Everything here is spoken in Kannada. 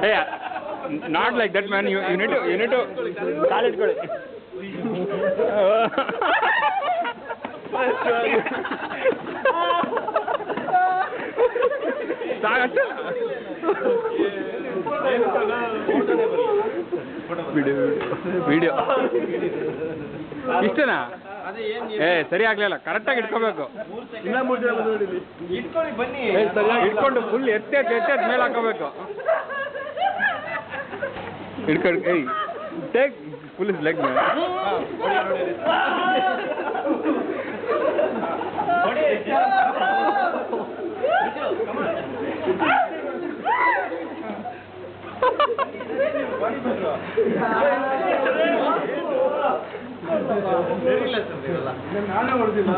Hey, not like that, man. You need to call it good. Video ಇಷ್ಟನಾ? ಸರಿ ಆಗ್ಲಿಲ್ಲ, ಕರೆಕ್ಟಾಗಿ ಇಟ್ಕೋಬೇಕು. ಇಟ್ಕೊಂಡು ಫುಲ್ ಎತ್ತೆದ್ ಮೇಲೆ ಹಾಕೋಬೇಕು. ಇಟ್ಕೊಂಡು ಟೇಕ್ ಫುಲ್ ಇಸ್ ಲೆಗ್ ಮೇಲೆ. ನಾನೇ ಹೊಡೆದಿಲ್ಲ.